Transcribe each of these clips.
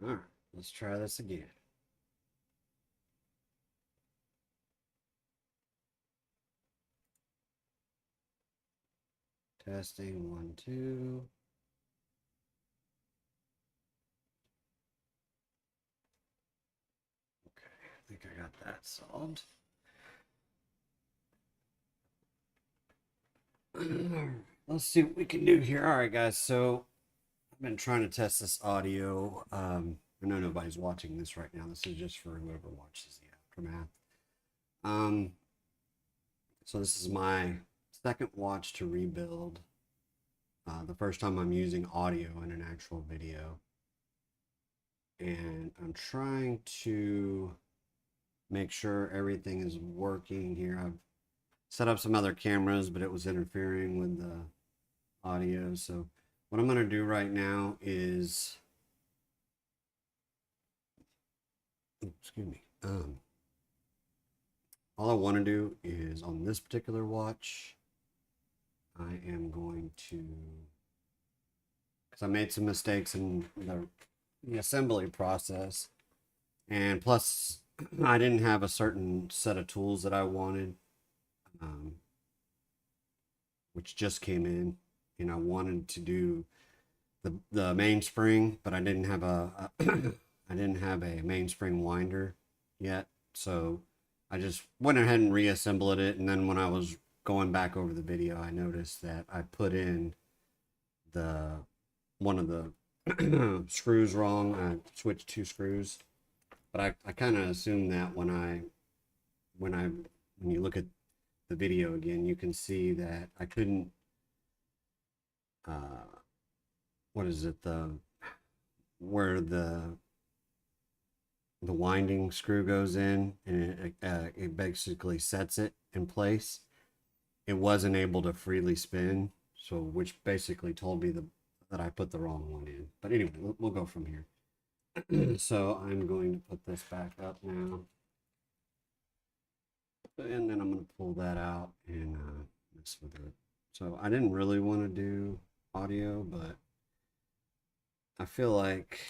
All right, let's try this again. Testing 1, 2. Okay, I think I got that solved. Let's see what we can do here. All right, guys. So I've been trying to test this audio. I know nobody's watching this right now. This is just for whoever watches the aftermath. Um, so this is my second watch to rebuild. The first time I'm using audio in an actual video. And I'm trying to make sure everything is working here. I've set up some other cameras, but it was interfering with the audio. So what I'm going to do right now is, excuse me, all I want to do is on this particular watch, I am going to, because I made some mistakes in the assembly process, and plus I didn't have a certain set of tools that I wanted, which just came in, and I wanted to do the mainspring, but I didn't have I didn't have a mainspring winder yet, so I just went ahead and reassembled it. And then when I was going back over the video, I noticed that I put in the one of the screws wrong. I switched 2 screws, but I kind of assumed that when you look at the video again, you can see that I couldn't what is it, where the winding screw goes in, and it basically sets it in place. It wasn't able to freely spin, so which basically told me that I put the wrong one in. But anyway, we'll go from here. So I'm going to put this back up now, and then I'm going to pull that out and mess with it. So I didn't really want to do audio, but I feel like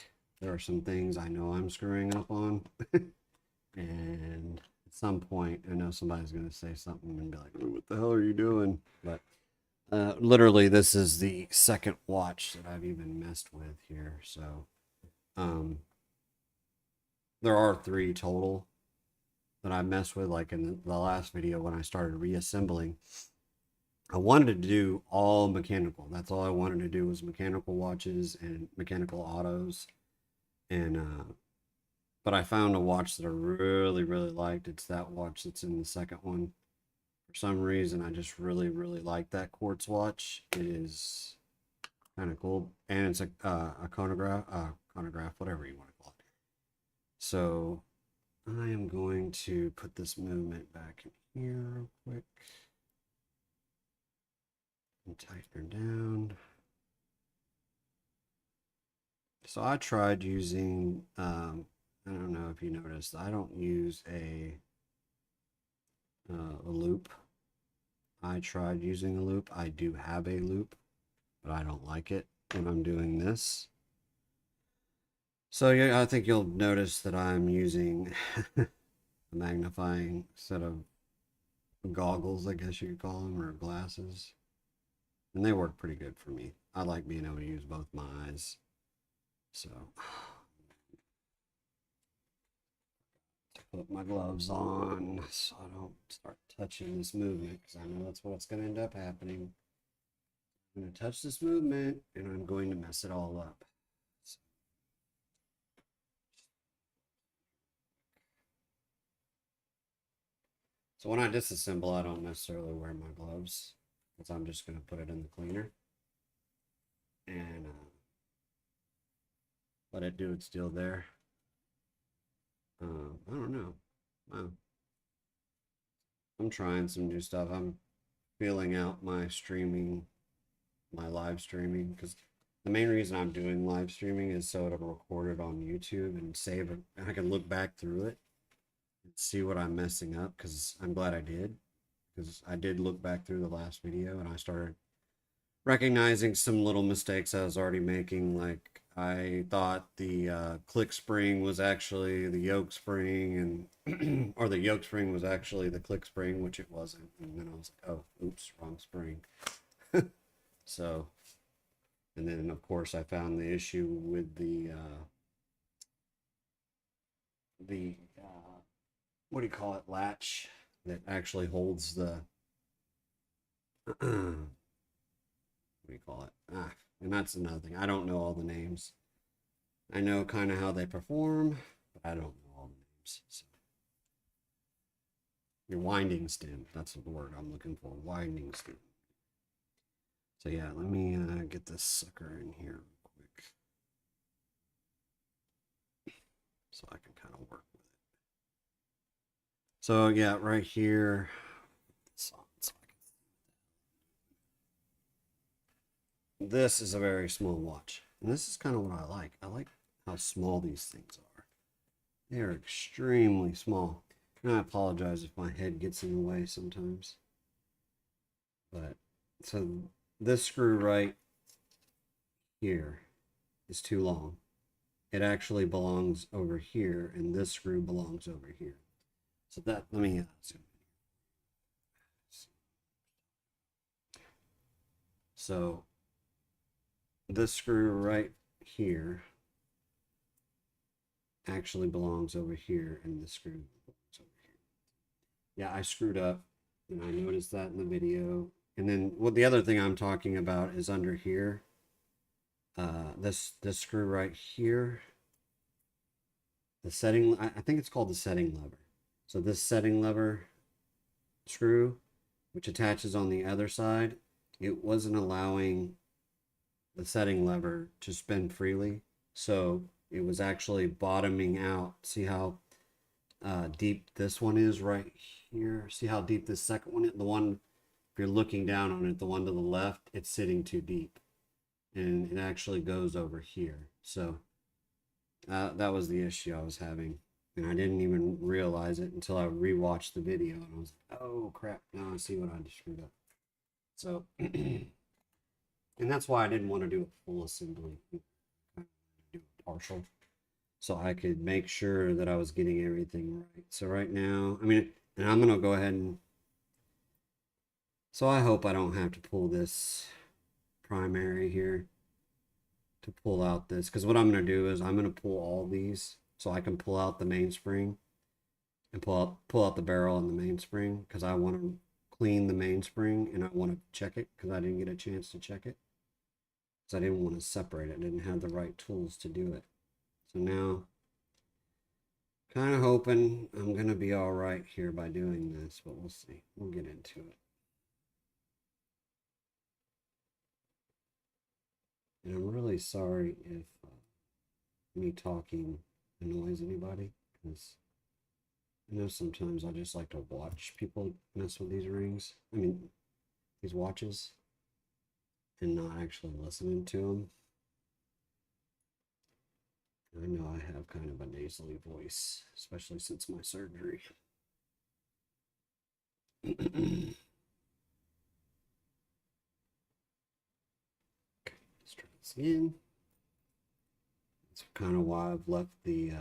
there are some things I know I'm screwing up on. And at some point, I know somebody's going to say something and be like, what the hell are you doing? But literally, this is the second watch that I've even messed with here. So there are 3 total that I messed with. Like in the last video when I started reassembling, I wanted to do all mechanical. That's all I wanted to do was mechanical watches and mechanical autos. And but I found a watch that I really, really liked. It's that watch that's in the second one. For some reason, I just really, really like that quartz watch. It is kind of cool, and it's a chronograph, whatever you want to call it. So I am going to put this movement back in here real quick and tighten her down. So I tried using, I don't know if you noticed, I don't use a loop. I tried using a loop. I do have a loop, but I don't like it when I'm doing this. So yeah, I think you'll notice that I'm using a magnifying set of goggles, I guess you could call them, or glasses. And they work pretty good for me. I like being able to use both my eyes. So put my gloves on so I don't start touching this movement, because I know that's what's going to end up happening. I'm going to touch this movement and I'm going to mess it all up. So when I disassemble, I don't necessarily wear my gloves, because I'm just going to put it in the cleaner and let it do its deal there. I don't know. Wow. I'm trying some new stuff. I'm feeling out my streaming, my live streaming, because the main reason I'm doing live streaming is so it'll record it on YouTube and save it, and I can look back through it and see what I'm messing up, because I'm glad I did, because I did look back through the last video and I started recognizing some little mistakes I was already making, like I thought the click spring was actually the yoke spring, and or the yoke spring was actually the click spring, which it wasn't. And then I was like, oh, oops, wrong spring. So, and then of course I found the issue with the what do you call it, latch that actually holds the what do you call it? And that's another thing. I don't know all the names. I know kind of how they perform, but I don't know all the names. So, your winding stem. That's the word I'm looking for. Winding stem. So yeah, let me get this sucker in here real quick, so I can kind of work with it. So yeah, right here. This is a very small watch, and this is kind of what I like. I like how small these things are. They are extremely small. And I apologize if my head gets in the way sometimes. But so this screw right here is too long. It actually belongs over here, and this screw belongs over here. So that, let me zoom. So this screw right here actually belongs over here, and this screw belongs over here. Yeah, I screwed up, and I noticed that in the video. And then what the other thing I'm talking about is under here. This screw right here. The setting, I think it's called the setting lever. So this setting lever screw, which attaches on the other side, it wasn't allowing the setting lever to spin freely. So it was actually bottoming out. See how deep this one is right here? See how deep this second one is? The one, if you're looking down on it, the one to the left, it's sitting too deep. And it actually goes over here. So that was the issue I was having. And I didn't even realize it until I rewatched the video. And I was like, oh crap, now I see what I just screwed up. So, and that's why I didn't want to do a full assembly. I do a partial. So I could make sure that I was getting everything right. So right now, I mean, and I'm going to go ahead and, so I hope I don't have to pull this primary here to pull out this, because what I'm going to do is I'm going to pull all these so I can pull out the mainspring and pull out the barrel and the mainspring, because I want to clean the mainspring and I want to check it, because I didn't get a chance to check it, because I didn't want to separate it. I didn't have the right tools to do it. So now, kind of hoping I'm going to be all right here by doing this, but we'll see. We'll get into it. And I'm really sorry if me talking annoys anybody, because I know sometimes I just like to watch people mess with these rings. I mean, these watches, and not actually listening to them. I know I have kind of a nasally voice, especially since my surgery. Okay, let's try this again. That's kind of why I've left the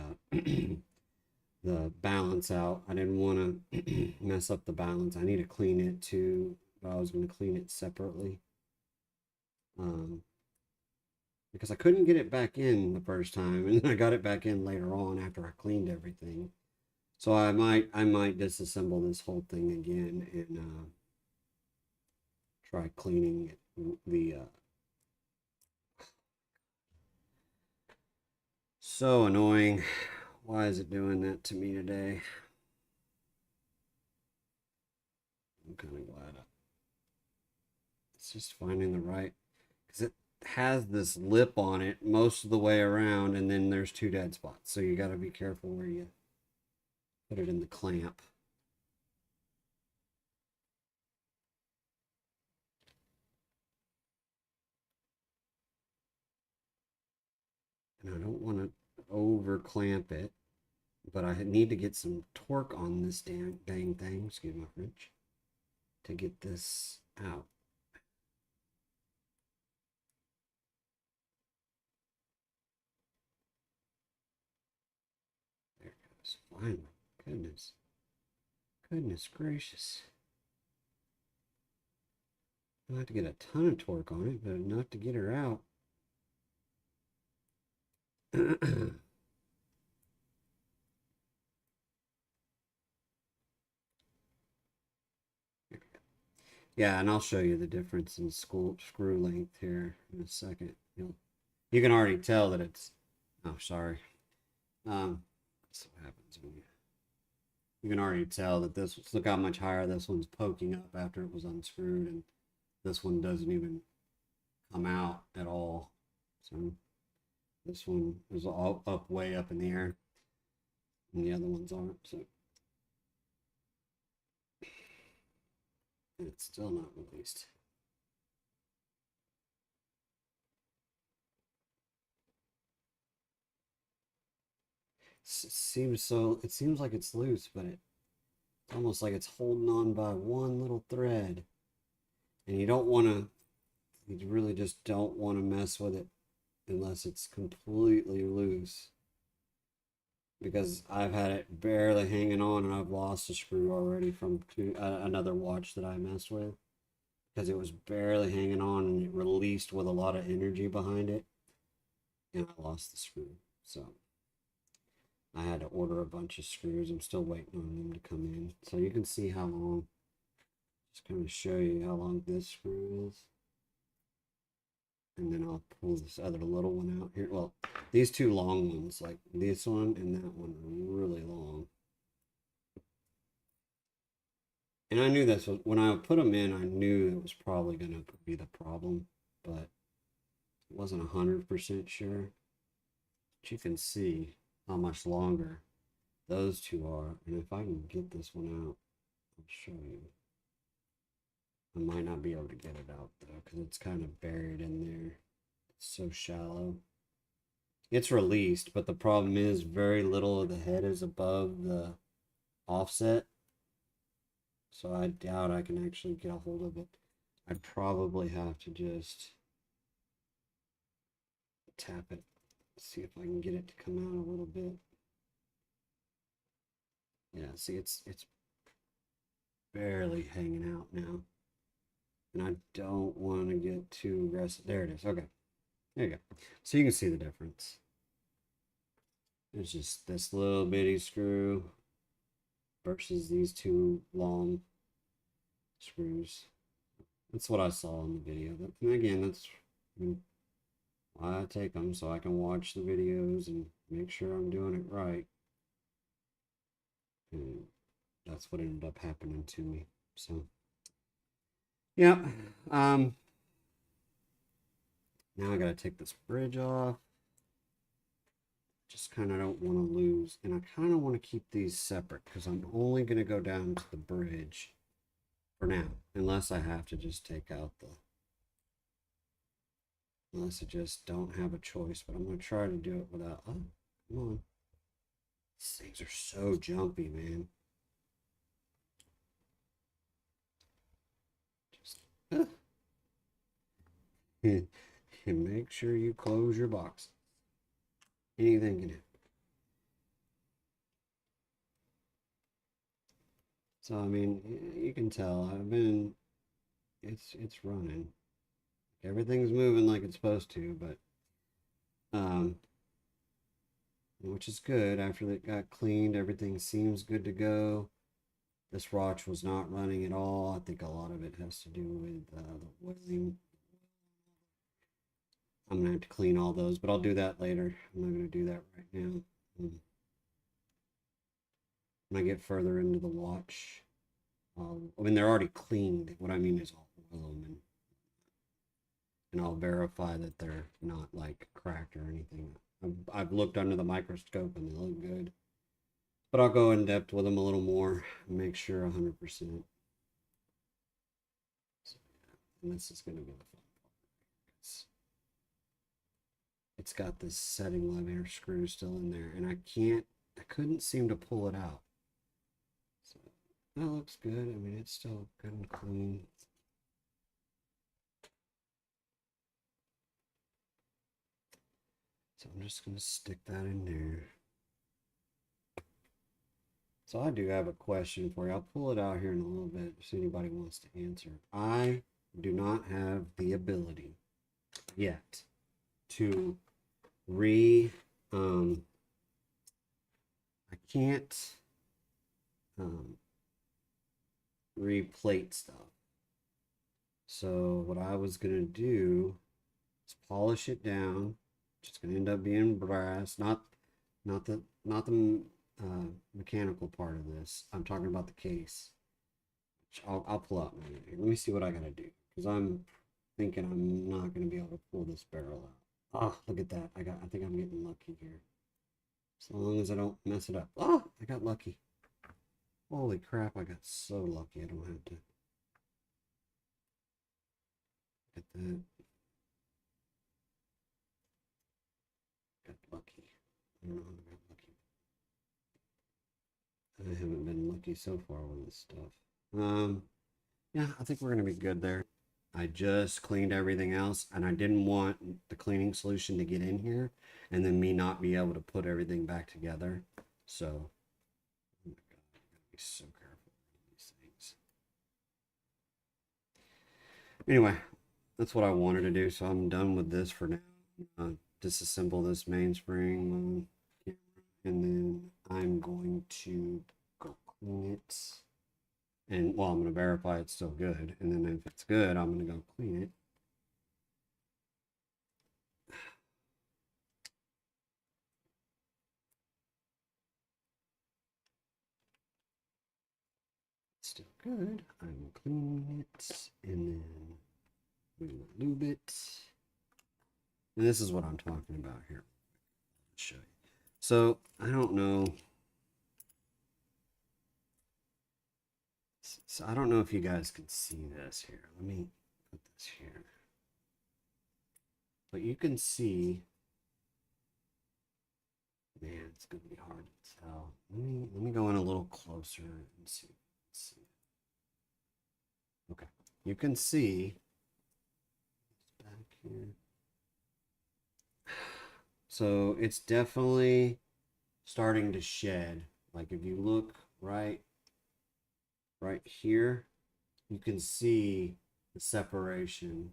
the balance out. I didn't want to mess up the balance. I need to clean it too, but I was going to clean it separately. Because I couldn't get it back in the first time, and then I got it back in later on after I cleaned everything. So I might disassemble this whole thing again and try cleaning the so annoying. Why is it doing that to me today? I'm kind of glad it's just finding the right, because it has this lip on it most of the way around, and then there's two dead spots. So you got to be careful where you put it in the clamp. And I don't want to over clamp it, but I need to get some torque on this dang thing, excuse my French, to get this out. Finally. Goodness. Goodness gracious. I have to get a ton of torque on it, but enough to get her out. Yeah, and I'll show you the difference in screw length here in a second. You can already tell that it's, oh, sorry. That's what happens when you can already tell that this, look how much higher this one's poking up after it was unscrewed, and this one doesn't even come out at all. So this one is all up, way up in the air, and the other ones aren't. So it's still not released. It seems like it's loose, but it's almost like it's holding on by one little thread. And you don't want to, you really just don't want to mess with it unless it's completely loose. Because I've had it barely hanging on and I've lost a screw already from another watch that I messed with. Because it was barely hanging on and it released with a lot of energy behind it. And I lost the screw. So I had to order a bunch of screws. I'm still waiting on them to come in. So you can see how long, just kind of show you how long this screw is. And then I'll pull this other little one out here. Well, these two long ones, like this one and that one, are really long. And I knew this was, when I put them in, I knew it was probably going to be the problem, but I wasn't 100% sure. But you can see how much longer those two are. And if I can get this one out, I'll show you. I might not be able to get it out though, because it's kind of buried in there. It's so shallow. It's released, but the problem is very little of the head is above the offset. So I doubt I can actually get a hold of it. I'd probably have to just tap it, see if I can get it to come out a little bit. Yeah, see, it's barely hanging out now. And I don't want to get too aggressive. There it is. Okay. There you go. So you can see the difference. It's just this little bitty screw versus these two long screws. That's what I saw in the video. And again, that's why I take them, so I can watch the videos and make sure I'm doing it right. And that's what ended up happening to me. So yeah, now I gotta take this bridge off. Just kind of don't want to lose, and I kind of want to keep these separate because I'm only gonna go down to the bridge for now, unless I have to just take out the, unless I just don't have a choice. But I'm gonna try to do it without, oh, come on. These things are so jumpy, man. Just and make sure you close your box. Anything can happen. So I mean, you can tell I've been, it's running. Everything's moving like it's supposed to, but which is good. After it got cleaned, everything seems good to go. This watch was not running at all. I think a lot of it has to do with the oiling. I'm gonna have to clean all those, but I'll do that later. I'm not gonna do that right now. When I get further into the watch, I mean, they're already cleaned. What I mean is I'll oil them and I'll verify that they're not like cracked or anything. I've looked under the microscope and they look good, but I'll go in depth with them a little more and make sure 100%. So, and this is going to be the fun part. It's got this setting lever screw still in there, and I couldn't seem to pull it out. So that looks good. I mean, it's still good and clean. So I'm just going to stick that in there. So I do have a question for you. I'll pull it out here in a little bit if anybody wants to answer. I do not have the ability yet to I can't um, replate stuff. So what I was gonna do is polish it down. It's gonna end up being brass, not the mechanical part of this. I'm talking about the case. Which I'll pull out. Let me see what I gotta do because I'm thinking I'm not gonna be able to pull this barrel out. Oh, look at that! I think I'm getting lucky here. As long as I don't mess it up. Oh, I got lucky. Holy crap! I got so lucky. I don't have to get that. Got lucky. I don't know how I got lucky. I haven't been lucky so far with this stuff. Yeah, I think we're gonna be good there. I just cleaned everything else, and I didn't want the cleaning solution to get in here, and then me not be able to put everything back together. So, oh my God, I gotta be so careful with these things. Anyway, that's what I wanted to do, so I'm done with this for now. Disassemble this mainspring camera, and then I'm going to go clean it. And well, I'm going to verify it's still good. And then if it's good, I'm going to go clean it. Still good. I'm cleaning it. And then we will lube it. And this is what I'm talking about here. I'll show you. So I don't know. So I don't know if you guys can see this here. Let me put this here. But you can see, man, it's gonna be hard to tell. Let me go in a little closer and see. Okay, you can see back here. So it's definitely starting to shed. Like if you look right here, you can see the separation.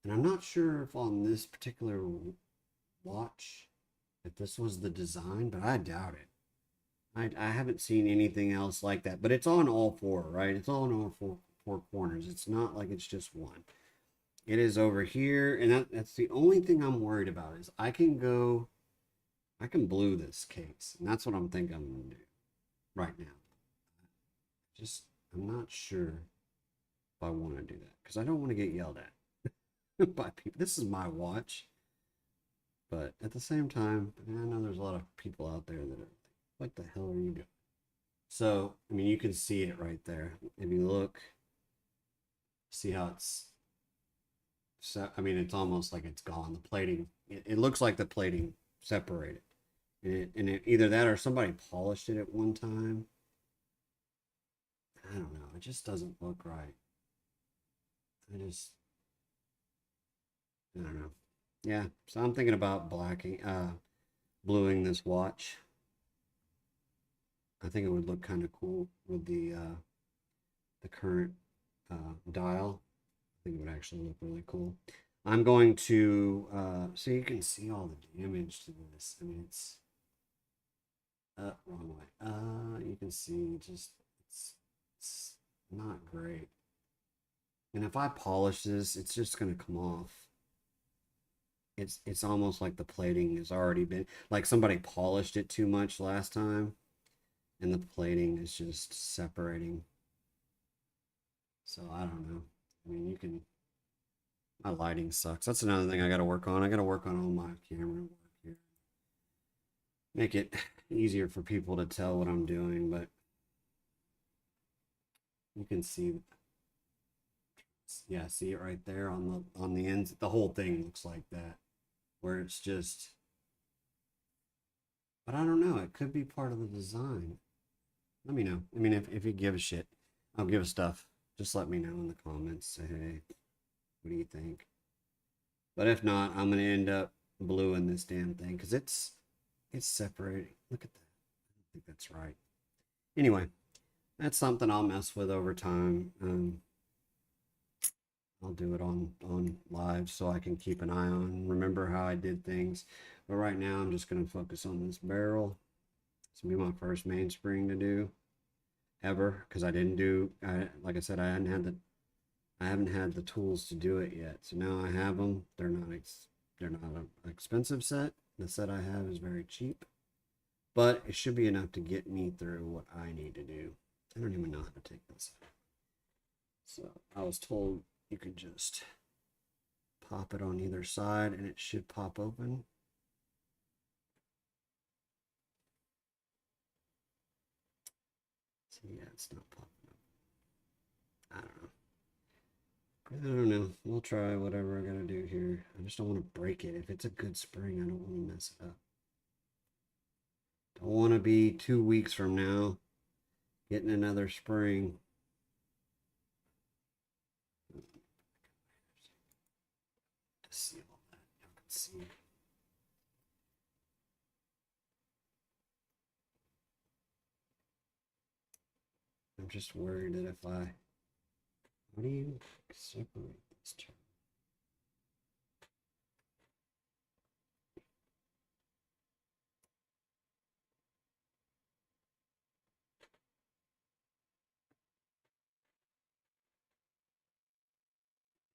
And I'm not sure if on this particular watch, if this was the design, but I doubt it. I haven't seen anything else like that, but it's on all four, right? It's on all four corners. It's not like it's just one. It is over here, and that's the only thing I'm worried about is I can blue this case, and that's what I'm thinking I'm gonna do right now. I'm not sure if I want to do that because I don't want to get yelled at by people. This is my watch, but at the same time, I know there's a lot of people out there that are like, what the hell are you doing? So, I mean, you can see it right there. If you look, see how it's, so, I mean, it's almost like it's gone. The plating, it looks like the plating separated. Either that or somebody polished it at one time. I don't know. It just doesn't look right. I don't know. Yeah, so I'm thinking about bluing this watch. I think it would look kind of cool with the current dial. I think it would actually look really cool. I'm going to so you can see all the damage to this. I mean, it's wrong way. You can see just it's not great. And if I polish this, it's just gonna come off. It's almost like the plating has already been like somebody polished it too much last time, and the plating is just separating. So I don't know. I mean, you can. My lighting sucks. That's another thing I got to work on. I got to work on all my camera work here. Make it easier for people to tell what I'm doing, but you can see, yeah, see it right there on the ends. The whole thing looks like that, where it's just. But I don't know. It could be part of the design. Let me know. I mean, if you give a shit, I'll give a stuff. Just let me know in the comments. Say, hey, what do you think? But if not, I'm gonna end up bluing this damn thing because it's separating. Look at that. I don't think that's right. Anyway, that's something I'll mess with over time. I'll do it on live so I can keep an eye on, remember how I did things. But right now, I'm just going to focus on this barrel. This will be my first mainspring to do ever, because I didn't do, like I said, I haven't had the tools to do it yet. So now I have them. They're not an expensive set. The set I have is very cheap, but it should be enough to get me through what I need to do. I don't even know how to take this out. So I was told you could just pop it on either side and it should pop open. So yeah, it's not popping up. I don't know. We'll try whatever I gotta do here. I just don't want to break it. If it's a good spring, I don't want to mess it up. Don't want to be 2 weeks from now getting another spring. To seal that, you can see. I'm just worried that if I, how do you separate this term?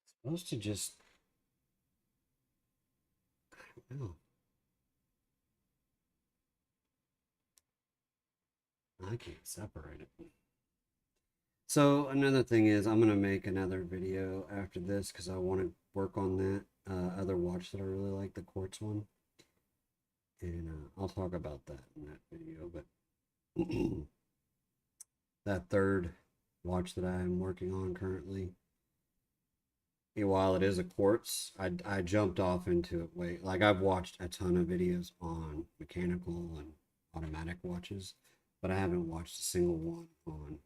It's supposed to just, I don't know. I can't separate it. So another thing is I'm gonna make another video after this because I want to work on that other watch that I really like, the quartz one, and I'll talk about that in that video. But that third watch that I am working on currently, while it is a quartz, I jumped off into it way, like I've watched a ton of videos on mechanical and automatic watches, but I haven't watched a single one on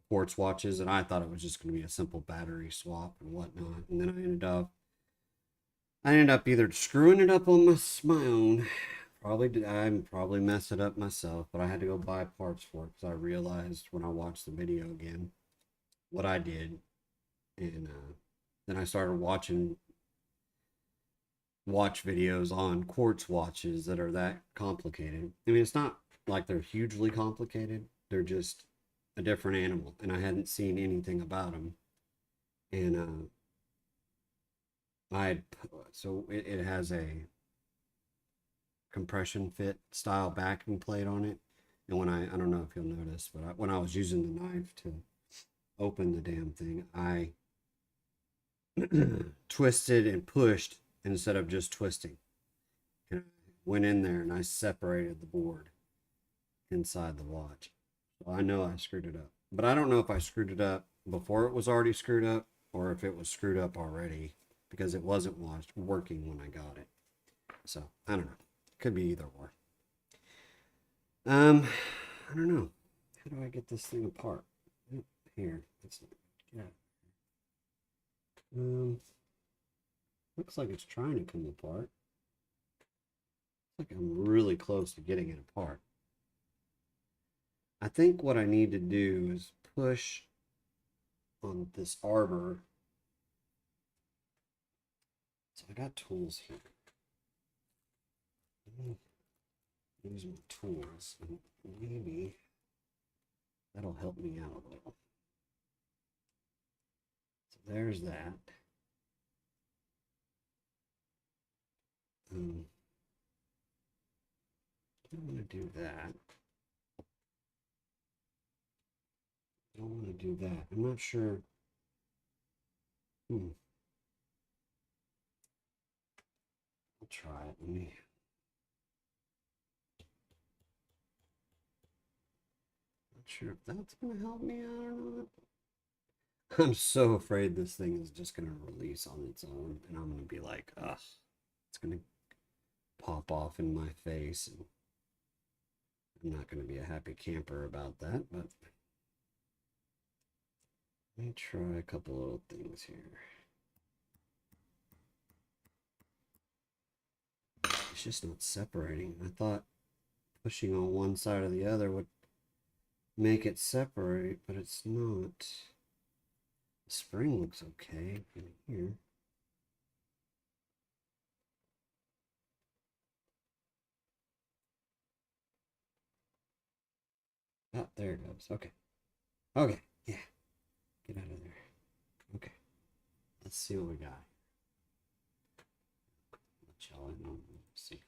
quartz watches, and I thought it was just going to be a simple battery swap and whatnot. And then I ended up either screwing it up on my own. I'm probably messed it up myself, but I had to go buy parts for it because I realized when I watched the video again what I did, and then I started watching watch videos on quartz watches that are that complicated. I mean, it's not like they're hugely complicated. They're just a different animal, and I hadn't seen anything about them. And it has a compression fit style backing plate on it. And when I don't know if you'll notice, but when I was using the knife to open the damn thing, I twisted and pushed instead of just twisting. And I went in there and I separated the board inside the watch. So I know I screwed it up. But I don't know if I screwed it up before it was already screwed up or if it was screwed up already because it wasn't working when I got it. So I don't know. Could be either or. I don't know. How do I get this thing apart? Here. Yeah. Looks like it's trying to come apart. Looks like I'm really close to getting it apart. I think what I need to do is push on this arbor. So I got tools here. Let me use my tools and maybe that'll help me out a little. So there's that. I don't want to do that. I don't want to do that. I'm not sure. I'll try it. Not sure if that's going to help me out or not. I'm so afraid this thing is just going to release on its own, and I'm going to be like, ugh, it's going to pop off in my face. And I'm not going to be a happy camper about that, but let me try a couple little things here. It's just not separating. I thought pushing on one side or the other would make it separate, but it's not. The spring looks okay in here. Ah, there it goes. Okay. Okay. Yeah. Get out of there. Okay. Let's see what we got. Let y'all in on the secret.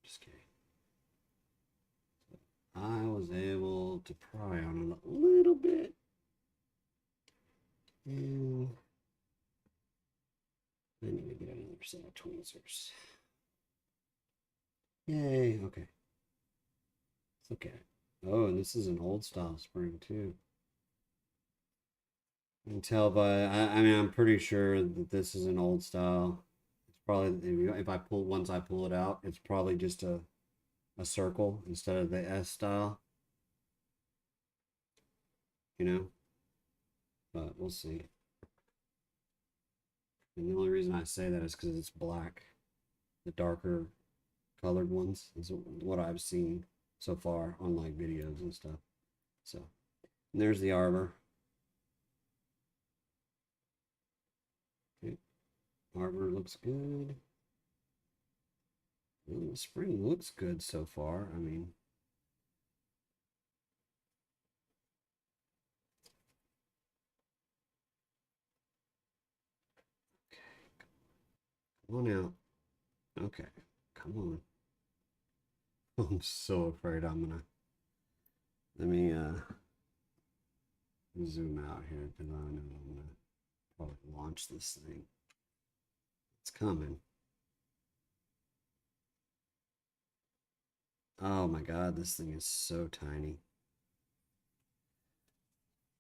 Just kidding. I was able to pry on it a little bit. And I need to get another set of tweezers. Yay. Okay. Let's look at it. Oh, and this is an old style spring too. You can tell by, I mean, I'm pretty sure that this is an old style. It's probably, if I pull, once I pull it out, it's probably just a circle instead of the S style. You know? But we'll see. And the only reason I say that is because it's black. The darker colored ones is what I've seen so far on like videos and stuff. So, and there's the arbor. Okay. Arbor looks good. Well, the spring looks good so far. I mean, come on out. Okay, come on. I'm so afraid I'm gonna. Let me zoom out here because I know I'm gonna probably launch this thing. It's coming. Oh my god, this thing is so tiny.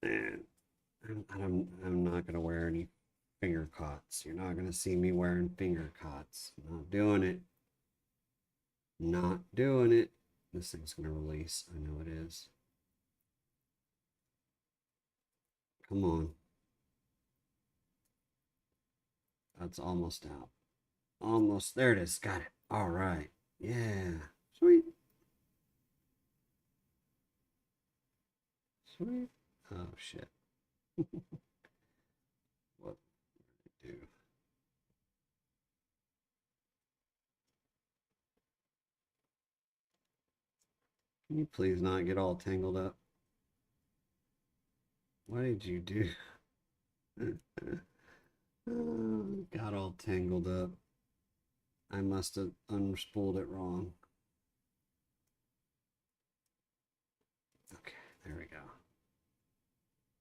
And I'm not gonna wear any finger cots. You're not gonna see me wearing finger cots. Not doing it. Not doing it. This thing's gonna release. I know it is. Come on. That's almost out. Almost. There it is. Got it. All right. Yeah. Sweet. Sweet. Oh, shit. What did I do? Can you please not get all tangled up? What did you do? Got all tangled up. I must have unspooled it wrong. Okay, there we go.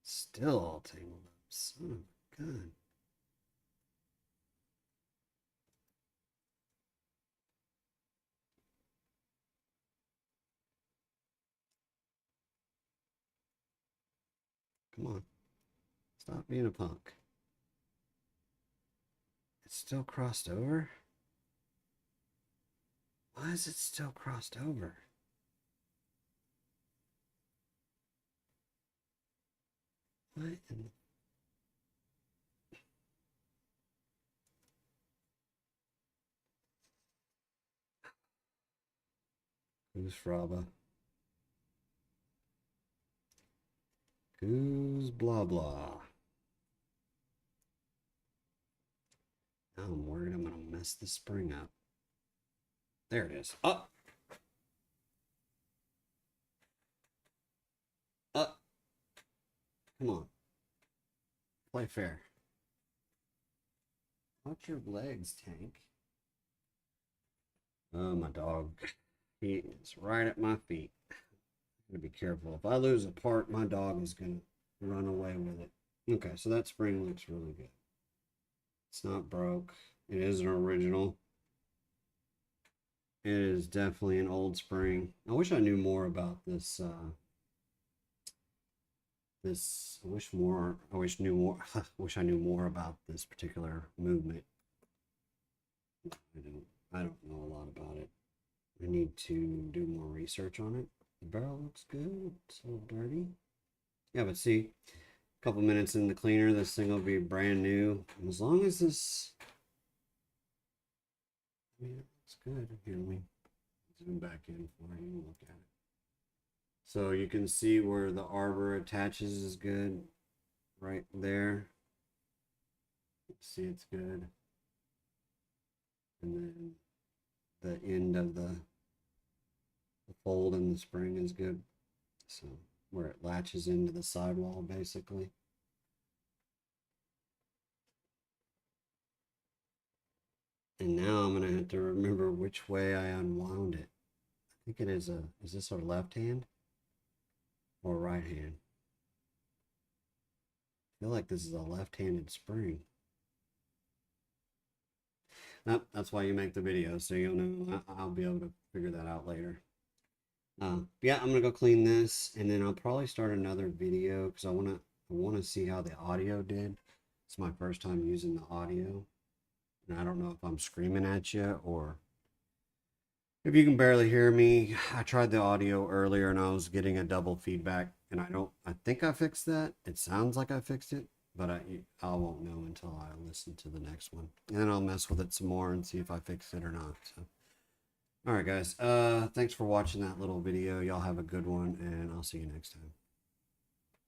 Still all tangled up. Son of a gun. Come on. Stop being a punk. It's still crossed over? Why is it still crossed over? What in... Who's Fraba? Who's blah blah? Now I'm worried I'm gonna mess the spring up. There it is. Up. Up. Come on. Play fair. Watch your legs, Tank. Oh, my dog. He is right at my feet. I'm gonna be careful. If I lose a part, my dog is gonna run away with it. Okay, so that spring looks really good. It's not broke. It is an original. It is definitely an old spring. I wish I knew more about this. I wish more. I wish knew more. Wish I knew more about this particular movement. I don't know a lot about it. I need to do more research on it. The barrel looks good. It's a little dirty. Yeah, but see, a couple minutes in the cleaner, this thing will be brand new. And as long as this, I mean, it's good. Here, let me zoom back in for you and look at it. So you can see where the arbor attaches is good right there. See, it's good. And then the end of the fold in the spring is good. So where it latches into the sidewall basically. And now I'm gonna have to remember which way I unwound it. I think it is this our left hand or right hand? I feel like this is a left-handed spring. Nope, that's why you make the video, so you'll know. I'll be able to figure that out later. Yeah, I'm gonna go clean this, and then I'll probably start another video because I wanna see how the audio did. It's my first time using the audio, and I don't know if I'm screaming at you or if you can barely hear me. I tried the audio earlier, and I was getting a double feedback, and I think I fixed that. It sounds like I fixed it, but I won't know until I listen to the next one, and then I'll mess with it some more and see if I fixed it or not. So. All right, guys. Thanks for watching that little video. Y'all have a good one, and I'll see you next time.